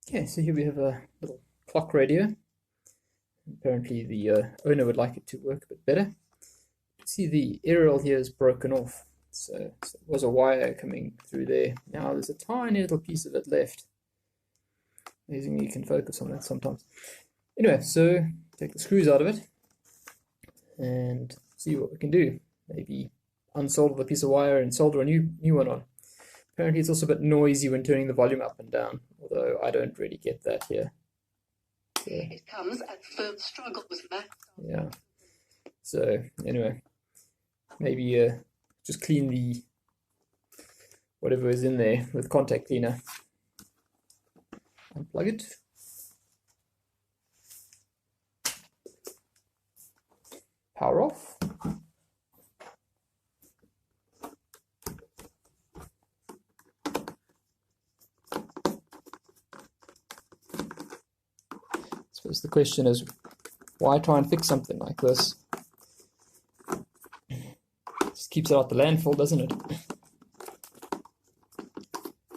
Okay, so here we have a little clock radio. Apparently the owner would like it to work a bit better. See, the aerial here is broken off. So there was a wire coming through there. Now there's a tiny little piece of it left. Amazing, you can focus on that sometimes. Anyway, so take the screws out of it and see what we can do. Maybe unsolder the piece of wire and solder a new one on. Apparently it's also a bit noisy when turning the volume up and down, although I don't really get that here. So, it comes at first struggle with math. Yeah. So anyway, maybe just clean the whatever is in there with contact cleaner. Unplug it. Power off. I suppose the question is, why try and fix something like this? Just keeps it out the landfill, doesn't it?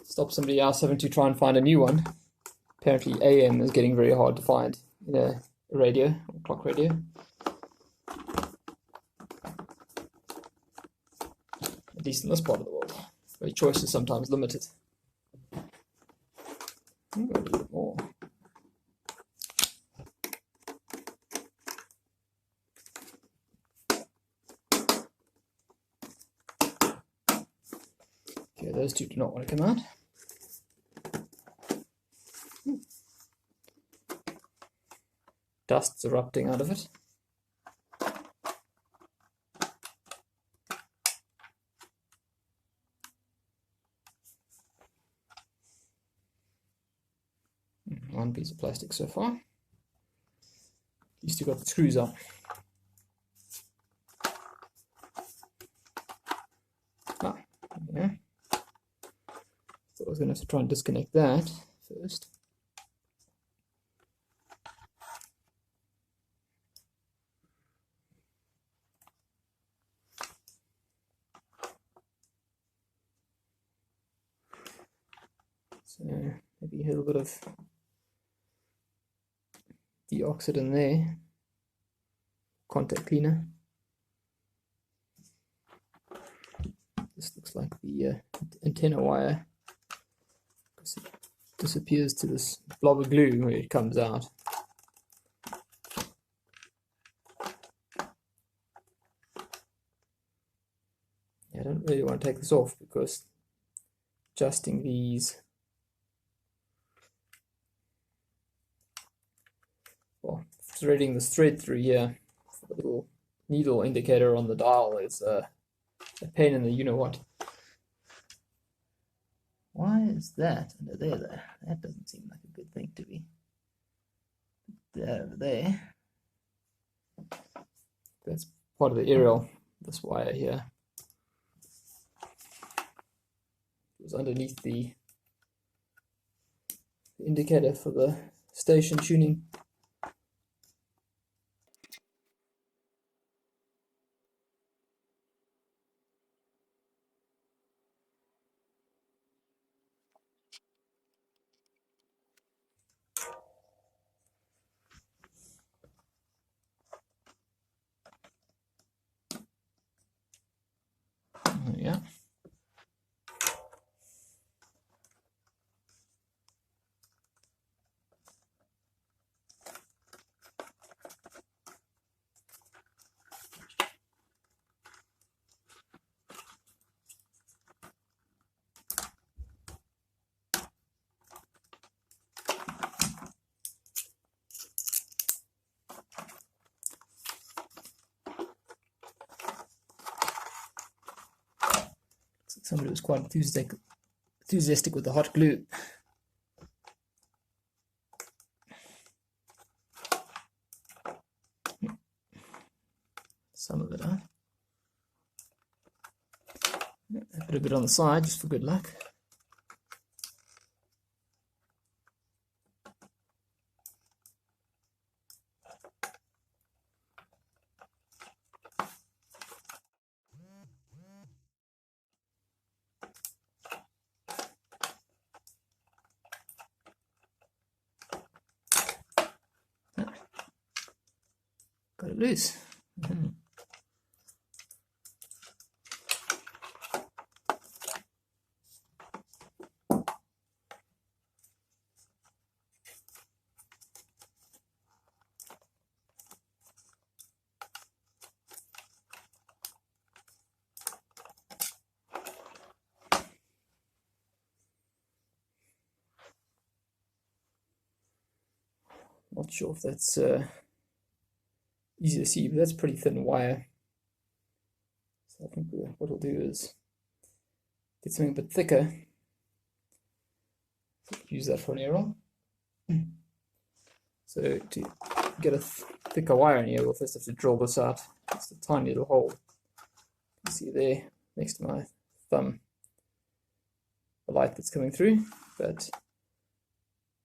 Stop somebody else having to try and find a new one. Apparently AM is getting very hard to find in a radio, or clock radio. At least in this part of the world, where choice is sometimes limited. A little bit more. Okay, those two do not want to come out. Dust's erupting out of it. One piece of plastic so far. At least you've got the screws on. Ah, yeah. Thought I was going to have to try and disconnect that first. So maybe a little bit of deoxidant there, contact cleaner. This looks like the antenna wire, because it disappears to this blob of glue where it comes out. I don't really want to take this off because adjusting these, well, threading this thread through here, the little needle indicator on the dial is a pain in the you-know-what. Why is that under there? That doesn't seem like a good thing to be there over there. That's part of the aerial, this wire here. It was underneath the indicator for the station tuning. Yeah. Somebody was quite enthusiastic with the hot glue. Some of it out. Put a bit on the side just for good luck. loose. Not sure if that's easy to see, but that's pretty thin wire. So I think what we'll do is get something a bit thicker. So use that for an arrow. So to get a thicker wire in here, we'll first have to drill this out. It's a tiny little hole. You can see there next to my thumb the light that's coming through, but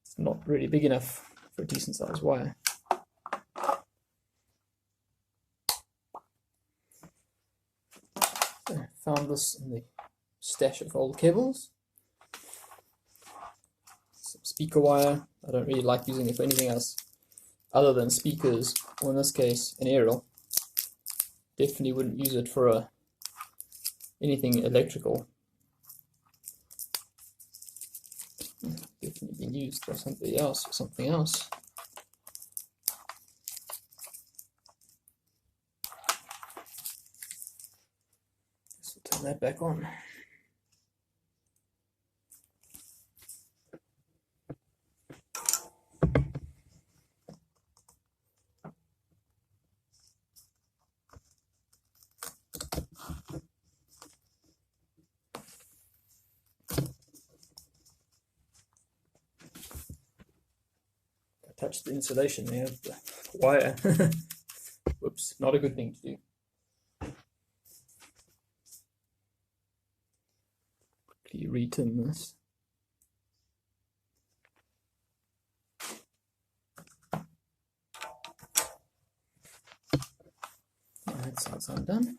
it's not really big enough for a decent sized wire. So I found this in the stash of old cables. Some speaker wire. I don't really like using it for anything else other than speakers, or in this case an aerial. Definitely wouldn't use it for anything electrical. Definitely been used for something else or something else. So turn that back on. Touch the insulation there of the wire. Whoops, not a good thing to do. Quickly retin this. That side's undone.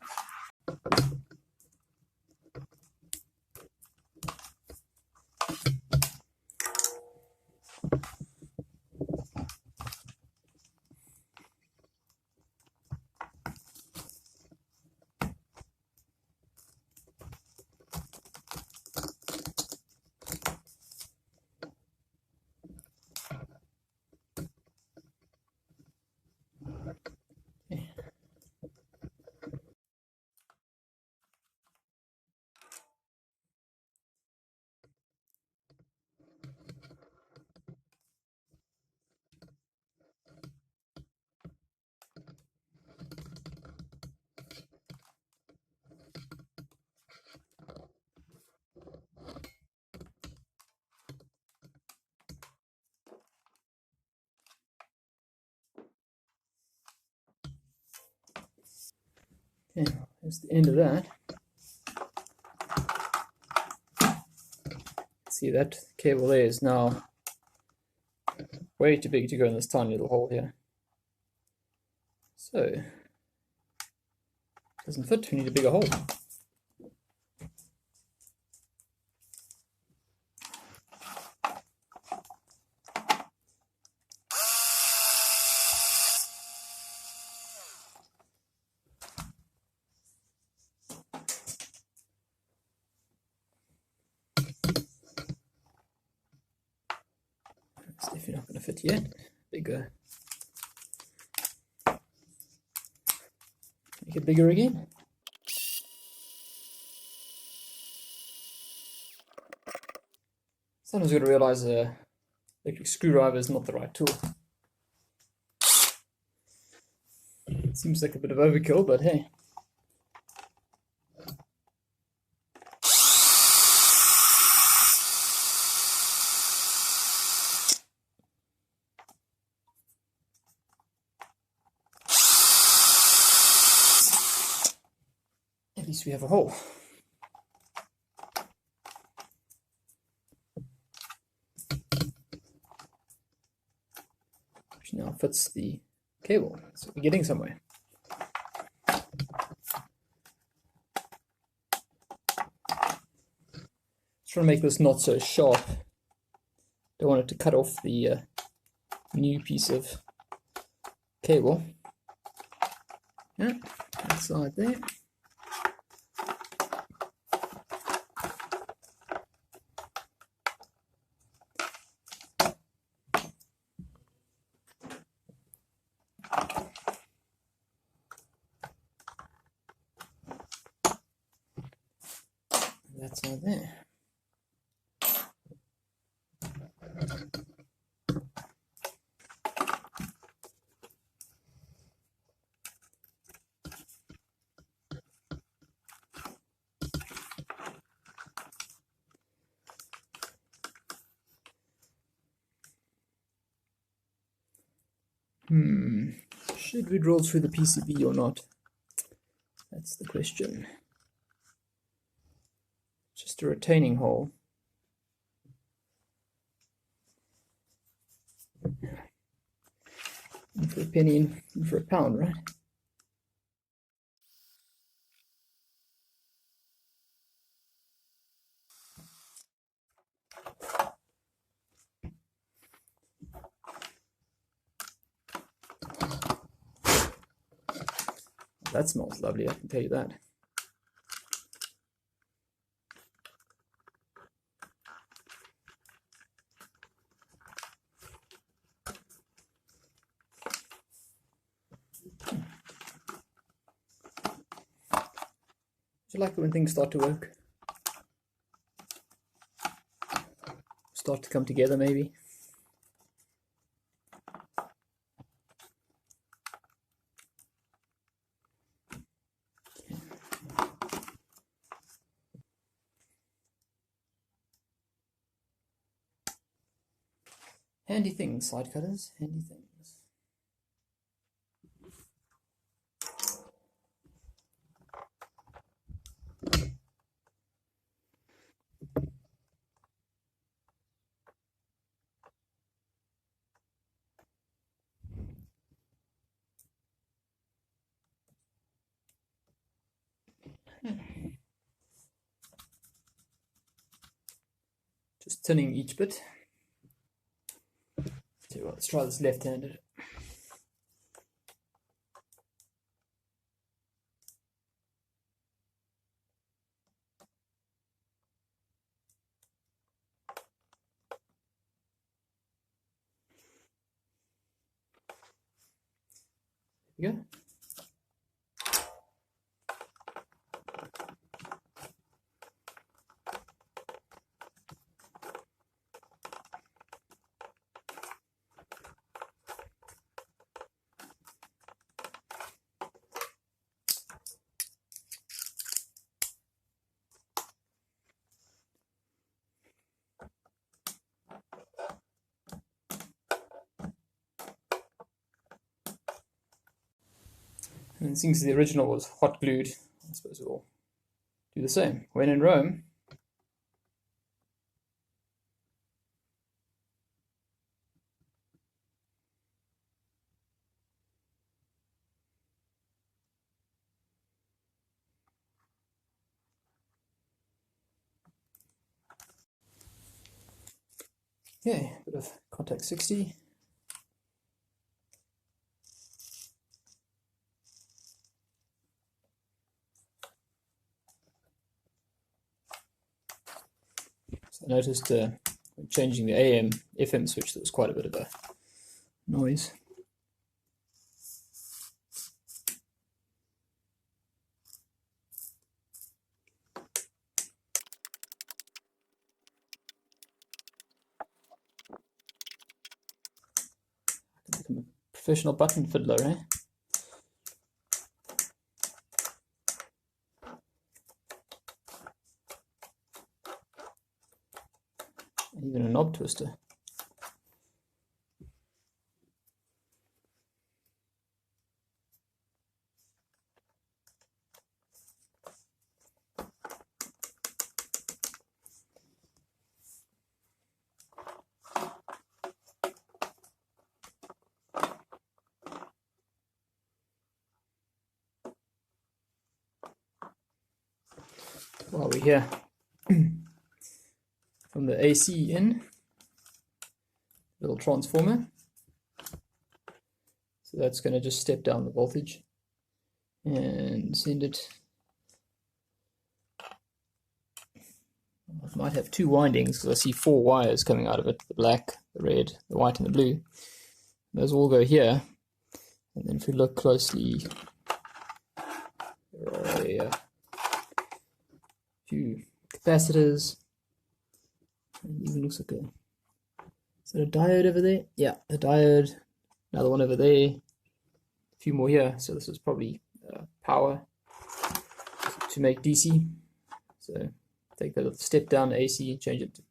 Okay, that's the end of that. See, that cable there is now way too big to go in this tiny little hole here. So, it doesn't fit, we need a bigger hole. It's definitely not going to fit yet. Bigger. Make it bigger again. Sometimes you've got to realize a electric screwdriver is not the right tool. It seems like a bit of overkill, but hey. At least we have a hole. Which now fits the cable, so we're getting somewhere. Trying to make this not so sharp. Don't want it to cut off the new piece of cable. Yeah, that side there. That side there. Should we drill through the PCB or not? That's the question. Just a retaining hole. In for a penny, in for a pound, right? That smells lovely, I can tell you that. Do you like it when things start to work? Start to come together, maybe? Handy things, side cutters, handy things. Just tinning each bit. Tell you what, let's try this left-handed. There we go. And since the original was hot glued, I suppose we'll do the same. When in Rome. Okay, bit of contact 60. So I noticed when changing the AM FM switch, there was quite a bit of a noise. I can become a professional button fiddler, eh? Even a knob twister. While we're here, from the AC in, little transformer. So that's going to just step down the voltage. and send it. It might have 2 windings because I see 4 wires coming out of it, the black, the red, the white and the blue. Those all go here, and then if we look closely, there are a few capacitors, and it even looks like is that a diode over there? Yeah, a diode, another one over there, a few more here, so this is probably power to make DC. So take that little step down AC and change it to.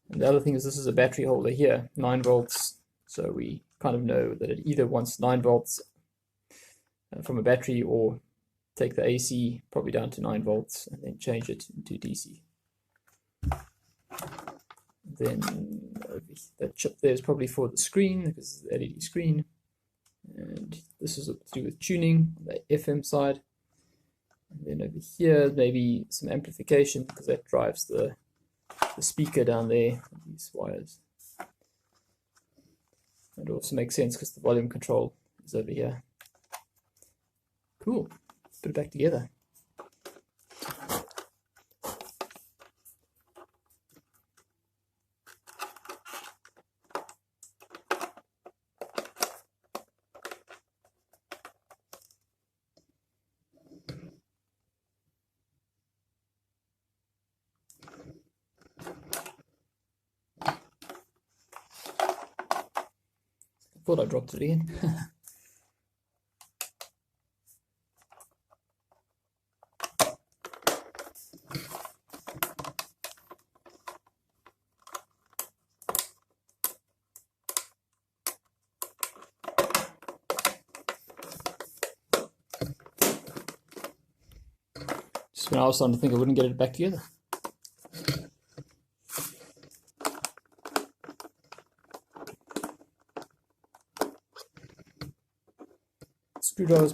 And the other thing is this is a battery holder here, 9 volts, so we kind of know that it either wants 9 volts from a battery or take the AC probably down to 9 volts and then change it into DC. Then that chip there is probably for the screen because it's the LED screen, and this is to do with tuning, the FM side. And then over here maybe some amplification because that drives the speaker down there, these wires. It also makes sense because the volume control is over here. Cool, let's put it back together. Thought I dropped it again. Just when I was starting to think I wouldn't get it back together. Screwdriver's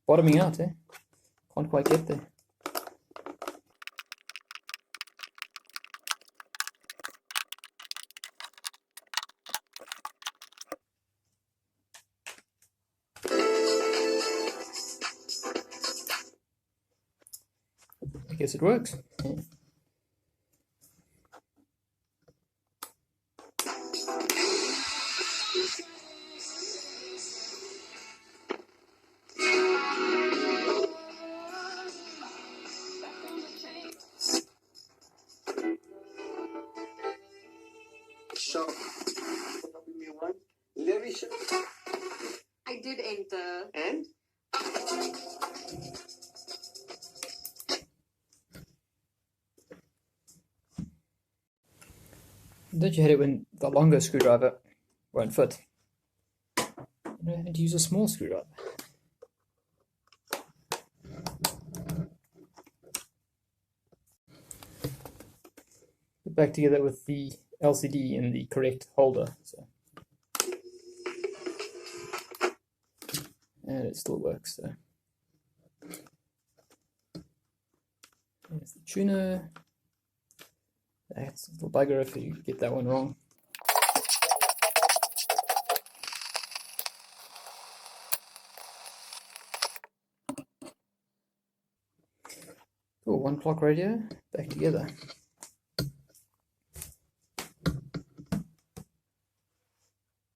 bottoming out, eh? Can't quite get there. I guess it works. Yeah. So, I did enter. And? Don't you hate it when the longer screwdriver won't fit? You know, having to use a small screwdriver. Put back together with the LCD in the correct holder. So. And it still works. So. There's the tuner. That's a little bugger if you get that one wrong. Cool, 1 clock radio, back together.